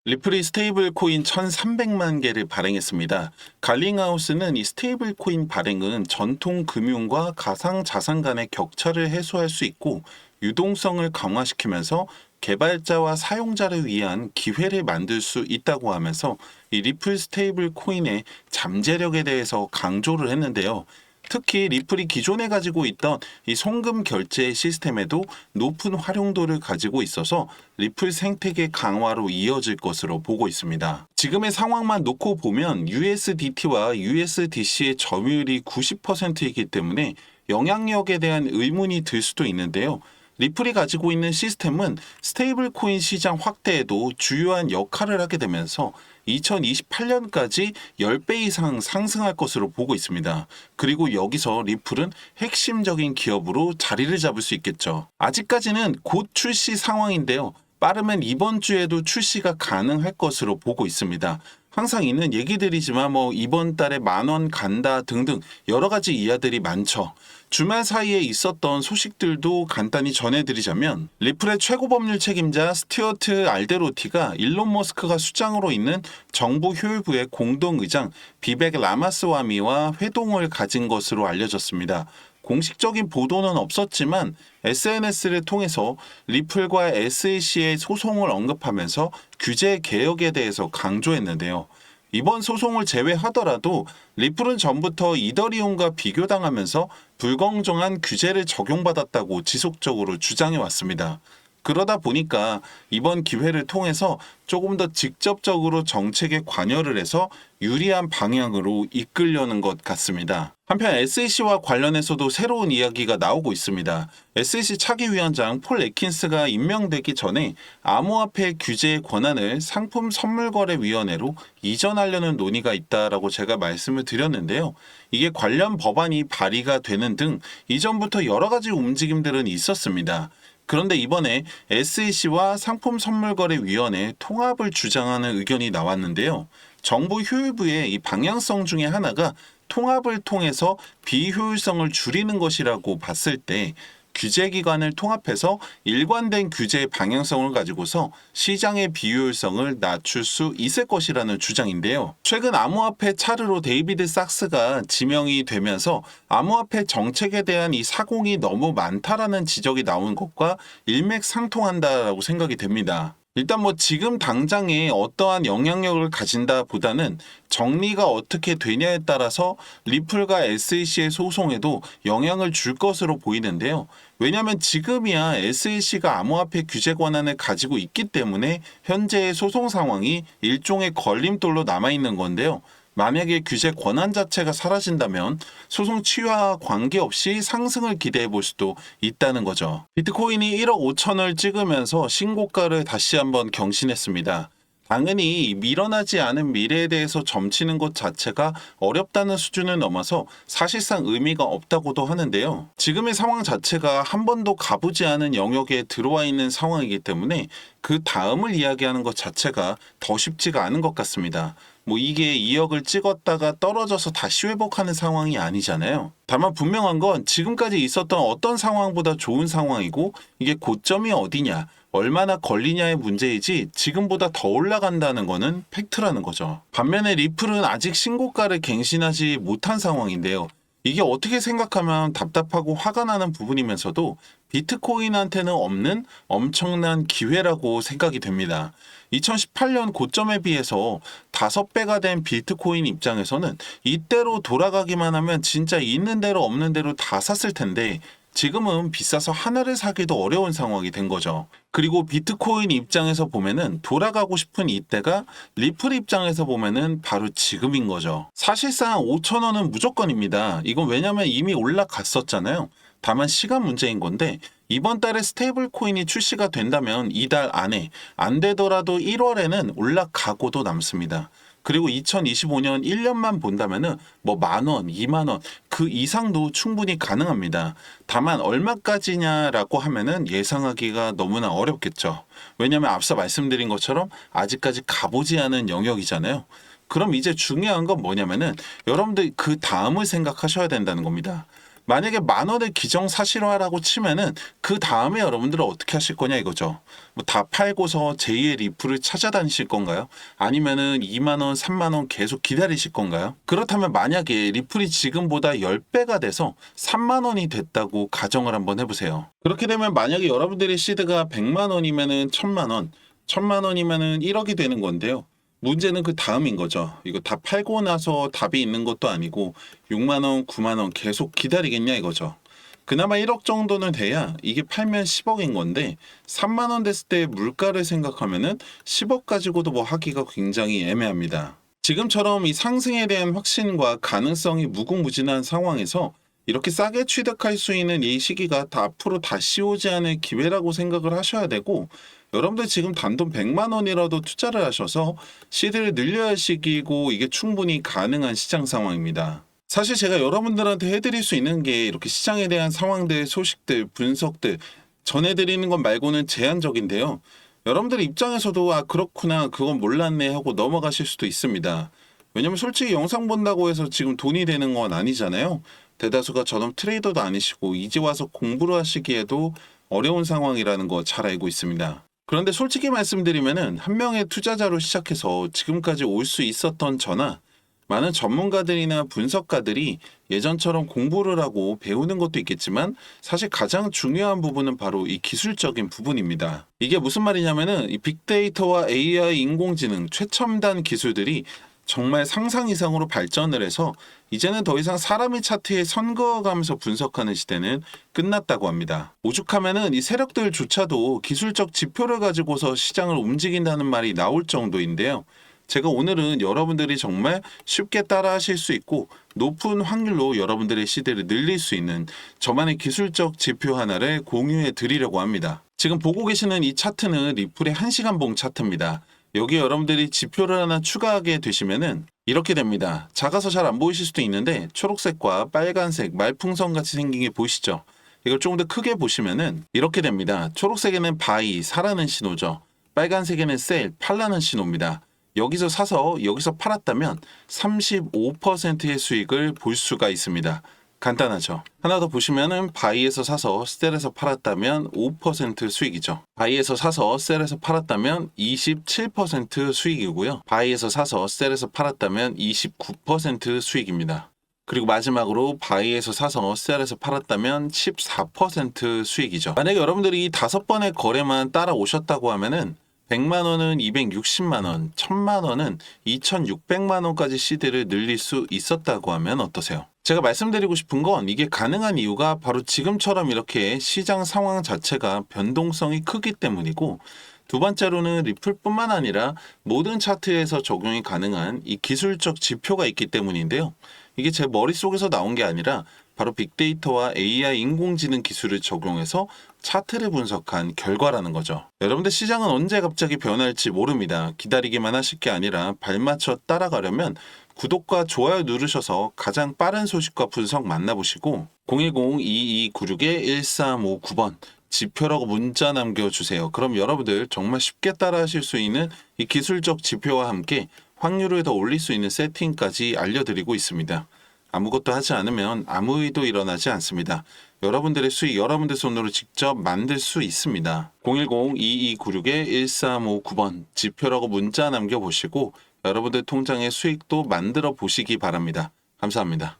리플이 스테이블 코인 1,300만 개를 발행했습니다. 갈링하우스는 이 스테이블 코인 발행은 전통 금융과 가상 자산 간의 격차를 해소할 수 있고 유동성을 강화시키면서 개발자와 사용자를 위한 기회를 만들 수 있다고 하면서 이 리플 스테이블 코인의 잠재력에 대해서 강조를 했는데요. 특히 리플이 기존에 가지고 있던 이 송금 결제 시스템에도 높은 활용도를 가지고 있어서 리플 생태계 강화로 이어질 것으로 보고 있습니다. 지금의 상황만 놓고 보면 USDT와 USDC의 점유율이 90%이기 때문에 영향력에 대한 의문이 들 수도 있는데요. 리플이 가지고 있는 시스템은 스테이블 코인 시장 확대에도 주요한 역할을 하게 되면서 2028년까지 10배 이상 상승할 것으로 보고 있습니다. 그리고 여기서 리플은 핵심적인 기업으로 자리를 잡을 수 있겠죠. 아직까지는 곧 출시 상황인데요. 빠르면 이번 주에도 출시가 가능할 것으로 보고 있습니다. 항상 있는 얘기들이지만 이번 달에 10,000원 간다 등등 여러 가지 이야들이 많죠. 주말 사이에 있었던 소식들도 간단히 전해드리자면 리플의 최고 법률 책임자 스튜어트 알데로티가 일론 머스크가 수장으로 있는 정부 효율부의 공동의장 비벡 라마스와미와 회동을 가진 것으로 알려졌습니다. 공식적인 보도는 없었지만 SNS를 통해서 리플과 SEC의 소송을 언급하면서 규제 개혁에 대해서 강조했는데요. 이번 소송을 제외하더라도 리플은 전부터 이더리움과 비교당하면서 불공정한 규제를 적용받았다고 지속적으로 주장해 왔습니다. 그러다 보니까 이번 기회를 통해서 조금 더 직접적으로 정책에 관여를 해서 유리한 방향으로 이끌려는 것 같습니다. 한편 SEC와 관련해서도 새로운 이야기가 나오고 있습니다. SEC 차기 위원장 폴 애킨스가 임명되기 전에 암호화폐 규제의 권한을 상품 선물거래위원회로 이전하려는 논의가 있다라고 제가 말씀을 드렸는데요. 이게 관련 법안이 발의가 되는 등 이전부터 여러 가지 움직임들은 있었습니다. 그런데 이번에 SEC와 상품선물거래위원회 통합을 주장하는 의견이 나왔는데요. 정부 효율부의 이 방향성 중에 하나가 통합을 통해서 비효율성을 줄이는 것이라고 봤을 때 규제기관을 통합해서 일관된 규제의 방향성을 가지고서 시장의 비효율성을 낮출 수 있을 것이라는 주장인데요. 최근 암호화폐 차르로 데이비드 sak스가 지명이 되면서 암호화폐 정책에 대한 이 사공이 너무 많다라는 지적이 나온 것과 일맥상통한다라고 생각이 됩니다. 일단 지금 당장에 어떠한 영향력을 가진다 보다는 정리가 어떻게 되냐에 따라서 리플과 SEC의 소송에도 영향을 줄 것으로 보이는데요. 왜냐하면 지금이야 SEC가 암호화폐 규제 권한을 가지고 있기 때문에 현재의 소송 상황이 일종의 걸림돌로 남아있는 건데요. 만약에 규제 권한 자체가 사라진다면 소송 취하와 관계없이 상승을 기대해 볼 수도 있다는 거죠. 비트코인이 1억 5천을 찍으면서 신고가를 다시 한번 경신했습니다. 당연히 밀어나지 않은 미래에 대해서 점치는 것 자체가 어렵다는 수준을 넘어서 사실상 의미가 없다고도 하는데요. 지금의 상황 자체가 한 번도 가보지 않은 영역에 들어와 있는 상황이기 때문에 그 다음을 이야기하는 것 자체가 더 쉽지가 않은 것 같습니다. 이게 2억을 찍었다가 떨어져서 다시 회복하는 상황이 아니잖아요. 다만 분명한 건 지금까지 있었던 어떤 상황보다 좋은 상황이고 이게 고점이 어디냐, 얼마나 걸리냐의 문제이지 지금보다 더 올라간다는 거는 팩트라는 거죠. 반면에 리플은 아직 신고가를 갱신하지 못한 상황인데요. 이게 어떻게 생각하면 답답하고 화가 나는 부분이면서도 비트코인한테는 없는 엄청난 기회라고 생각이 됩니다. 2018년 고점에 비해서 5배가 된 비트코인 입장에서는 이때로 돌아가기만 하면 진짜 있는 대로 없는 대로 다 샀을 텐데 지금은 비싸서 하나를 사기도 어려운 상황이 된 거죠. 그리고 비트코인 입장에서 보면은 돌아가고 싶은 이때가 리플 입장에서 보면은 바로 지금인 거죠. 사실상 5,000원은 무조건입니다. 이건 왜냐면 이미 올라갔었잖아요. 다만 시간 문제인 건데 이번 달에 스테이블 코인이 출시가 된다면 이달 안에 안 되더라도 1월에는 올라가고도 남습니다. 그리고 2025년 1년만 본다면은 10,000원, 20,000원 그 이상도 충분히 가능합니다. 다만 얼마까지냐라고 하면은 예상하기가 너무나 어렵겠죠. 왜냐하면 앞서 말씀드린 것처럼 아직까지 가보지 않은 영역이잖아요. 그럼 이제 중요한 건 뭐냐면은 여러분들 그 다음을 생각하셔야 된다는 겁니다. 만약에 10,000원을 기정사실화라고 치면은 그 다음에 여러분들은 어떻게 하실 거냐 이거죠. 뭐 다 팔고서 제2의 리플을 찾아다니실 건가요? 아니면은 20,000원, 30,000원 계속 기다리실 건가요? 그렇다면 만약에 리플이 지금보다 10배가 돼서 30,000원이 됐다고 가정을 한번 해보세요. 그렇게 되면 만약에 여러분들의 시드가 100,000원이면은 1,000,000원, 1,000,000원이면은 1억이 되는 건데요. 문제는 그 다음인 거죠. 이거 다 팔고 나서 답이 있는 것도 아니고 6만원, 9만원 계속 기다리겠냐 이거죠. 그나마 1억 정도는 돼야 이게 팔면 10억인 건데 3만원 됐을 때 물가를 생각하면은 10억 가지고도 뭐 하기가 굉장히 애매합니다. 지금처럼 이 상승에 대한 확신과 가능성이 무궁무진한 상황에서 이렇게 싸게 취득할 수 있는 이 시기가 다 앞으로 다시 오지 않을 기회라고 생각을 하셔야 되고, 여러분들 지금 단돈 100만 원이라도 투자를 하셔서 시드를 늘려야 할 시기이고 이게 충분히 가능한 시장 상황입니다. 사실 제가 여러분들한테 해드릴 수 있는 게 이렇게 시장에 대한 상황들, 소식들, 분석들 전해드리는 것 말고는 제한적인데요. 여러분들 입장에서도 아 그렇구나 그건 몰랐네 하고 넘어가실 수도 있습니다. 왜냐면 솔직히 영상 본다고 해서 지금 돈이 되는 건 아니잖아요. 대다수가 저는 트레이더도 아니시고 이제 와서 공부를 하시기에도 어려운 상황이라는 거 잘 알고 있습니다. 그런데 솔직히 말씀드리면은 한 명의 투자자로 시작해서 지금까지 올 수 있었던 저나 많은 전문가들이나 분석가들이 예전처럼 공부를 하고 배우는 것도 있겠지만 사실 가장 중요한 부분은 바로 이 기술적인 부분입니다. 이게 무슨 말이냐면은 이 빅데이터와 AI 인공지능 최첨단 기술들이 정말 상상 이상으로 발전을 해서 이제는 더 이상 사람이 차트에 선 그어가면서 분석하는 시대는 끝났다고 합니다. 오죽하면은 이 세력들조차도 기술적 지표를 가지고서 시장을 움직인다는 말이 나올 정도인데요. 제가 오늘은 여러분들이 정말 쉽게 따라하실 수 있고 높은 확률로 여러분들의 시대를 늘릴 수 있는 저만의 기술적 지표 하나를 공유해 드리려고 합니다. 지금 보고 계시는 이 차트는 리플의 1시간 봉 차트입니다. 여기 여러분들이 지표를 하나 추가하게 되시면은 이렇게 됩니다. 작아서 잘 안 보이실 수도 있는데 초록색과 빨간색 말풍선 같이 생긴 게 보이시죠? 이걸 조금 더 크게 보시면은 이렇게 됩니다. 초록색에는 바이, 사라는 신호죠. 빨간색에는 셀, 팔라는 신호입니다. 여기서 사서 여기서 팔았다면 35%의 수익을 볼 수가 있습니다. 간단하죠. 하나 더 보시면은 바이에서 사서 셀에서 팔았다면 5% 수익이죠. 바이에서 사서 셀에서 팔았다면 27% 수익이고요. 바이에서 사서 셀에서 팔았다면 29% 수익입니다. 그리고 마지막으로 바이에서 사서 셀에서 팔았다면 14% 수익이죠. 만약에 여러분들이 이 5번의 거래만 따라오셨다고 하면은 100만 원은 260만 원, 1000만 원은 2600만 원까지 시드를 늘릴 수 있었다고 하면 어떠세요? 제가 말씀드리고 싶은 건 이게 가능한 이유가 바로 지금처럼 이렇게 시장 상황 자체가 변동성이 크기 때문이고, 두 번째로는 리플뿐만 아니라 모든 차트에서 적용이 가능한 이 기술적 지표가 있기 때문인데요. 이게 제 머릿속에서 나온 게 아니라 바로 빅데이터와 AI 인공지능 기술을 적용해서 차트를 분석한 결과라는 거죠. 여러분들 시장은 언제 갑자기 변할지 모릅니다. 기다리기만 하실 게 아니라 발맞춰 따라가려면 구독과 좋아요 누르셔서 가장 빠른 소식과 분석 만나보시고 010-2296-1359번 지표라고 문자 남겨주세요. 그럼 여러분들 정말 쉽게 따라하실 수 있는 이 기술적 지표와 함께 확률을 더 올릴 수 있는 세팅까지 알려드리고 있습니다. 아무것도 하지 않으면 아무 일도 일어나지 않습니다. 여러분들의 수익 여러분들 손으로 직접 만들 수 있습니다. 010-2296-1359번 지표라고 문자 남겨보시고 여러분들 통장의 수익도 만들어 보시기 바랍니다. 감사합니다.